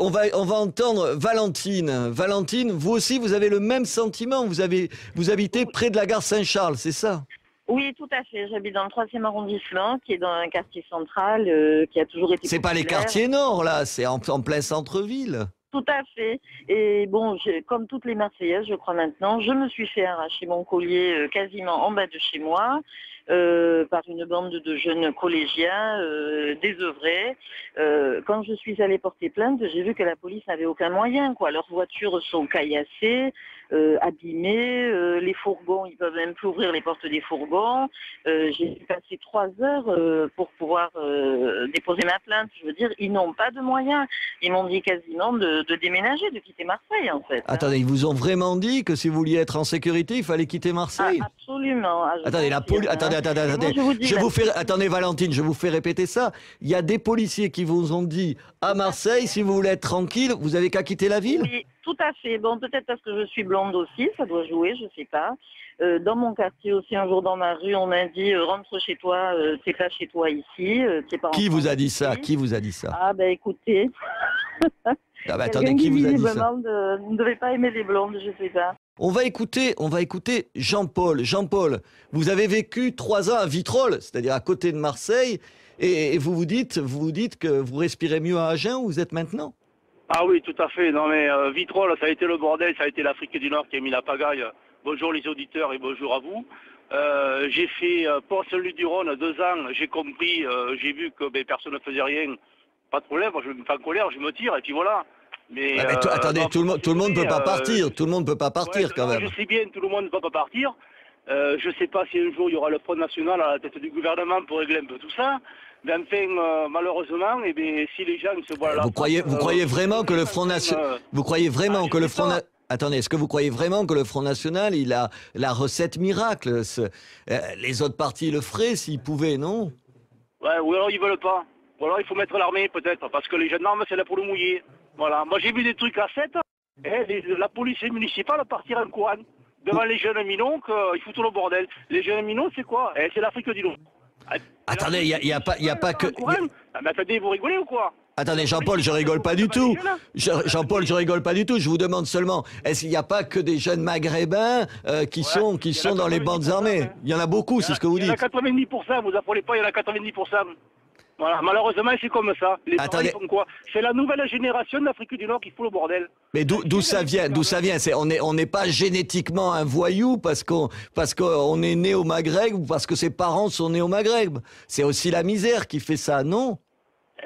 on va entendre Valentine. Valentine, vous aussi, vous avez le même sentiment. Vous habitez près de la gare Saint-Charles, c'est ça? Oui, tout à fait. J'habite dans le 3e arrondissement, qui est dans un quartier central, qui a toujours été C'est pas les populaire. quartiers nord, là, c'est en plein centre-ville. Tout à fait. Et bon, comme toutes les Marseillaises, je crois maintenant, je me suis fait arracher mon collier quasiment en bas de chez moi par une bande de jeunes collégiens désœuvrés. Quand je suis allée porter plainte, j'ai vu que la police n'avait aucun moyen, quoi. Leurs voitures sont caillassées, abîmées, les fourgons, ils peuvent même plus ouvrir les portes des fourgons. J'ai passé 3 heures pour pouvoir déposer ma plainte. Je veux dire, ils n'ont pas de moyens. Ils m'ont dit quasiment de déménager, de quitter Marseille, en fait. Attendez, ils vous ont vraiment dit que si vous vouliez être en sécurité, il fallait quitter Marseille? Ah, absolument. Ah, attendez, la police. Attendez. Attendez, Valentine, je vous fais répéter ça. Il y a des policiers qui vous ont dit à Marseille, si vous voulez être tranquille, vous avez qu'à quitter la ville? Oui, tout à fait. Bon, peut-être parce que je suis blonde aussi, ça doit jouer, je sais pas. Dans mon quartier aussi, un jour dans ma rue, on m'a dit rentre chez toi, t'es pas chez toi ici. Qui vous a dit ça? Qui vous a dit ça? Ah ben écoutez. Ah bah, attendez, qui vous a dit ça? Ne devait pas aimer les blondes, je sais pas. On va écouter Jean-Paul. Jean-Paul, vous avez vécu 3 ans à Vitrolles, c'est-à-dire à côté de Marseille, et vous vous dites que vous respirez mieux à Agen où vous êtes maintenant? Ah oui, tout à fait. Non mais Vitrolles, ça a été le bordel, ça a été l'Afrique du Nord qui a mis la pagaille. Bonjour les auditeurs et bonjour à vous. J'ai fait Pont-Saint-Luc-du-Rhône 2 ans, j'ai compris, j'ai vu que personne ne faisait rien. Pas de problème, moi je me fais en colère, je me tire et puis voilà. Mais, attendez, tout le monde ne peut pas partir, tout le monde peut pas partir ouais, quand même. Je sais bien, tout le monde ne peut pas partir. Je ne sais pas si un jour il y aura le Front National à la tête du gouvernement pour régler un peu tout ça. Mais enfin, malheureusement, si les gens se voient là... Vous croyez vraiment que le Front National... Vous croyez vraiment que le Front National... Attendez, est-ce que vous croyez vraiment que le Front National, il a la recette miracle? Les autres partis le feraient s'ils pouvaient, non? Ouais, ou alors ils veulent pas. Ou alors il faut mettre l'armée peut-être, parce que les gendarmes, c'est là pour le mouiller. Voilà. Moi j'ai vu des trucs à 7, la police municipale partir en courant devant les jeunes minons, qu'ils foutent tout le bordel. Les jeunes minons, c'est quoi? C'est l'Afrique du Nord. Attendez, il y a pas que... Mais attendez, vous rigolez ou quoi? Attendez, Jean-Paul, je rigole pas du tout. Jean-Paul, je rigole pas du tout. Je vous demande seulement, est-ce qu'il n'y a pas que des jeunes maghrébins qui sont dans les bandes armées? Il y en a beaucoup, c'est ce que vous dites. Il y en a 90%, vous apprenez pas, il y en a 90%. Voilà, malheureusement, c'est comme ça. Les parents, ils font quoi? C'est la nouvelle génération d'Afrique du Nord qui fout le bordel. Mais d'où ça vient? On n'est pas génétiquement un voyou parce qu'on est né au Maghreb ou parce que ses parents sont nés au Maghreb. C'est aussi la misère qui fait ça, non?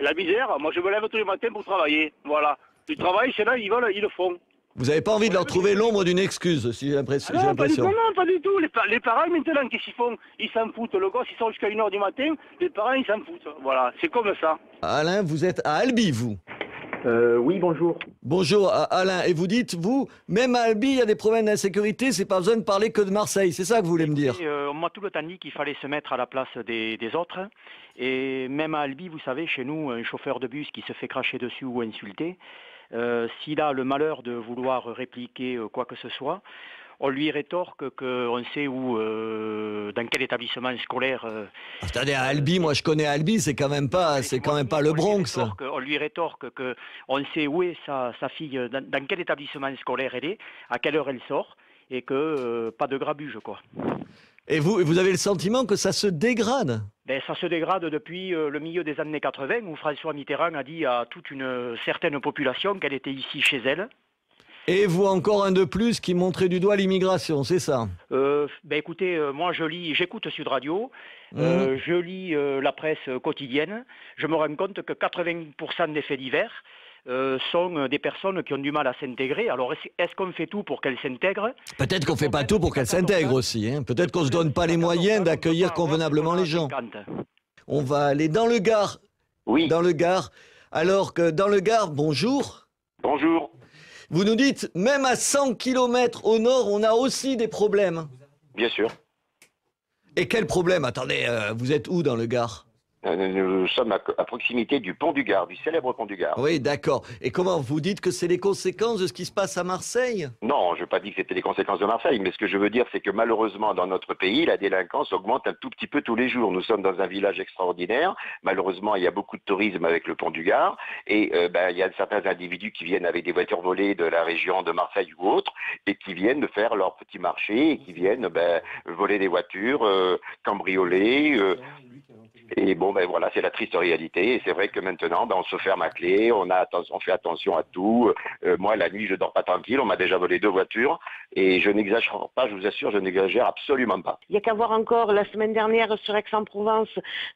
La misère, moi je me lève tous les matins pour travailler. Voilà. Du travail, c'est là, ils le font. Vous n'avez pas envie de leur trouver l'ombre d'une excuse, si j'ai l'impression. Non, pas du tout. Les parents, maintenant, qu'est-ce qu'ils font? Ils s'en foutent. Le gosse, ils sont jusqu'à 1h du matin. Les parents, ils s'en foutent. Voilà, c'est comme ça. Alain, vous êtes à Albi, vous? Oui, bonjour. Bonjour, Alain. Et vous dites, vous, même à Albi, il y a des problèmes d'insécurité, c'est pas besoin de parler que de Marseille. C'est ça que vous voulez me dire? On m'a tout le temps dit qu'il fallait se mettre à la place des autres. Et même à Albi, vous savez, chez nous, un chauffeur de bus qui se fait cracher dessus ou insulter, s'il a le malheur de vouloir répliquer quoi que ce soit, on lui rétorque qu'on sait où, dans quel établissement scolaire. Attendez, à Albi, moi je connais Albi, c'est quand même pas le Bronx. On lui rétorque qu'on sait où est sa fille, dans quel établissement scolaire elle est, à quelle heure elle sort, et que pas de grabuge, quoi. Et vous avez le sentiment que ça se dégrade? Ça se dégrade depuis le milieu des années 80, où François Mitterrand a dit à toute une certaine population qu'elle était ici chez elle. Et vous, encore un de plus qui montrait du doigt l'immigration, c'est ça? Écoutez, moi j'écoute Sud Radio, je lis la presse quotidienne, je me rends compte que 80% des faits divers sont des personnes qui ont du mal à s'intégrer. Alors, est-ce qu'on fait tout pour qu'elles s'intègrent? Peut-être qu'on ne fait pas tout pour qu'elles s'intègrent aussi. Hein. Peut-être qu'on ne se donne pas les moyens d'accueillir convenablement les gens. On va aller dans le Gard. Oui. Dans le Gard. Alors que dans le Gard, bonjour. Bonjour. Vous nous dites, même à 100 km au nord, on a aussi des problèmes. Bien sûr. Et quel problème? Attendez, vous êtes où dans le Gard? Nous sommes à proximité du pont du Gard, du célèbre pont du Gard. Oui, d'accord. Et comment vous dites que c'est les conséquences de ce qui se passe à Marseille? Non, je n'ai pas dit que c'était les conséquences de Marseille, mais ce que je veux dire, c'est que malheureusement, dans notre pays, la délinquance augmente un tout petit peu tous les jours. Nous sommes dans un village extraordinaire. Malheureusement, il y a beaucoup de tourisme avec le pont du Gard. Et il y a certains individus qui viennent avec des voitures volées de la région de Marseille ou autre, et qui viennent faire leur petit marché, et qui viennent voler des voitures, cambrioler. Et bon, voilà, c'est la triste réalité. Et c'est vrai que maintenant, on se ferme à clé, on fait attention à tout. Moi, la nuit, je dors pas tranquille. On m'a déjà volé 2 voitures. Et je n'exagère pas, je vous assure, je n'exagère absolument pas. Il y a qu'à voir encore la semaine dernière sur Aix-en-Provence,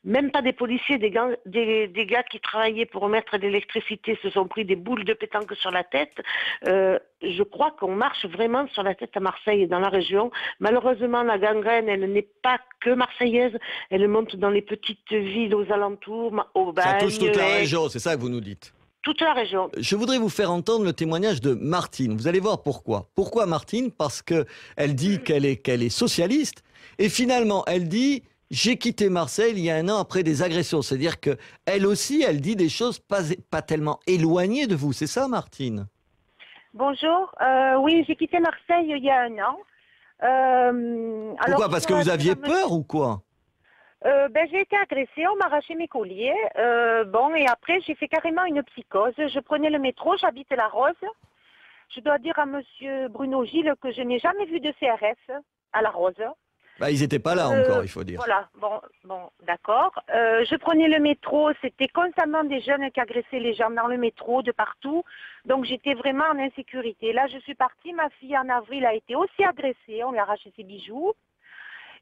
même pas des policiers, des gars qui travaillaient pour remettre de l'électricité se sont pris des boules de pétanque sur la tête. Je crois qu'on marche vraiment sur la tête à Marseille et dans la région. Malheureusement, la gangrène, elle n'est pas que marseillaise, elle monte dans les petites villes aux alentours, au Bagne. Ça touche toute la région, c'est ça que vous nous dites? Toute la région. Je voudrais vous faire entendre le témoignage de Martine. Vous allez voir pourquoi. Pourquoi Martine? Parce qu'elle dit qu'elle est socialiste, et finalement, elle dit... J'ai quitté Marseille il y a 1 an après des agressions. C'est-à-dire qu'elle aussi, elle dit des choses pas tellement éloignées de vous. C'est ça, Martine? Bonjour. Oui, j'ai quitté Marseille il y a 1 an. Pourquoi? Parce que vous aviez peur ou quoi? J'ai été agressée, on m'a arraché mes colliers. Et après, j'ai fait carrément une psychose. Je prenais le métro, j'habite La Rose. Je dois dire à monsieur Bruno Gilles que je n'ai jamais vu de CRS à La Rose. Ils n'étaient pas là encore, il faut dire. Voilà, bon, d'accord. Je prenais le métro, c'était constamment des jeunes qui agressaient les gens dans le métro, de partout. Donc j'étais vraiment en insécurité. Là, je suis partie, ma fille en avril a été aussi agressée, on lui a arraché ses bijoux.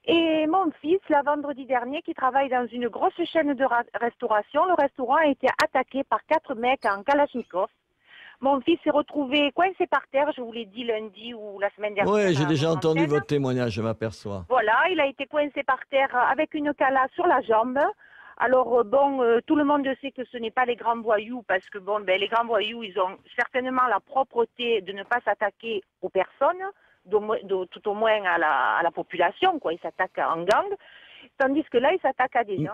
Et mon fils, la vendredi dernier, qui travaille dans une grosse chaîne de restauration, le restaurant a été attaqué par 4 mecs en Kalachnikov. Mon fils s'est retrouvé coincé par terre, je vous l'ai dit lundi ou la semaine dernière. Oui, j'ai déjà entendu votre témoignage, je m'aperçois. Voilà, il a été coincé par terre avec une cala sur la jambe. Alors tout le monde sait que ce n'est pas les grands voyous, parce que les grands voyous, ils ont certainement la propreté de ne pas s'attaquer aux personnes, tout au moins à la population, quoi. Ils s'attaquent en gang. Tandis que là, ils s'attaquent à des gens.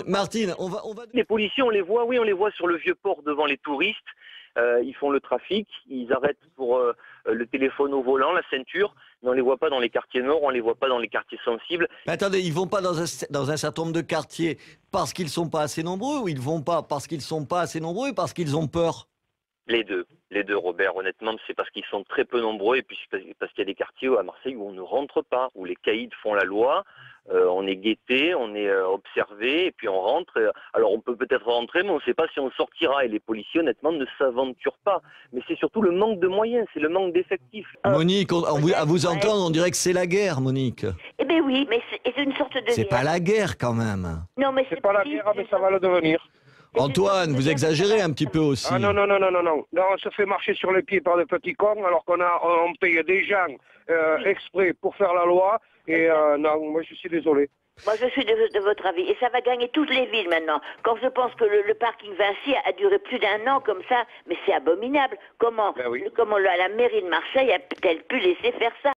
Martine, on va... Les policiers, on les voit sur le vieux port devant les touristes. Ils font le trafic, ils arrêtent pour le téléphone au volant, la ceinture, mais on ne les voit pas dans les quartiers nord, on ne les voit pas dans les quartiers sensibles. Mais attendez, ils ne vont pas dans un certain nombre de quartiers parce qu'ils ne sont pas assez nombreux, ou ils ne vont pas parce qu'ils ne sont pas assez nombreux et parce qu'ils ont peur? Les deux, Robert, honnêtement, c'est parce qu'ils sont très peu nombreux et puis parce qu'il y a des quartiers à Marseille où on ne rentre pas, où les caïds font la loi, on est guetté, on est observé et puis on rentre. Alors on peut peut-être rentrer, mais on ne sait pas si on sortira et les policiers, honnêtement, ne s'aventurent pas. Mais c'est surtout le manque de moyens, c'est le manque d'effectifs. Monique, à vous entendre, on dirait que c'est la guerre, Monique. Eh bien oui, mais c'est une sorte de... C'est pas la guerre quand même. Non, mais c'est pas la guerre, mais ça va le devenir. Antoine, vous exagérez un petit peu aussi. Ah non, on se fait marcher sur les pieds par des petits cons alors on paye des gens exprès pour faire la loi. Et non, moi je suis désolé. Moi je suis de votre avis. Et ça va gagner toutes les villes maintenant. Quand je pense que le parking Vinci a duré plus d'1 an comme ça, mais c'est abominable. Comment la mairie de Marseille a-t-elle pu laisser faire ça?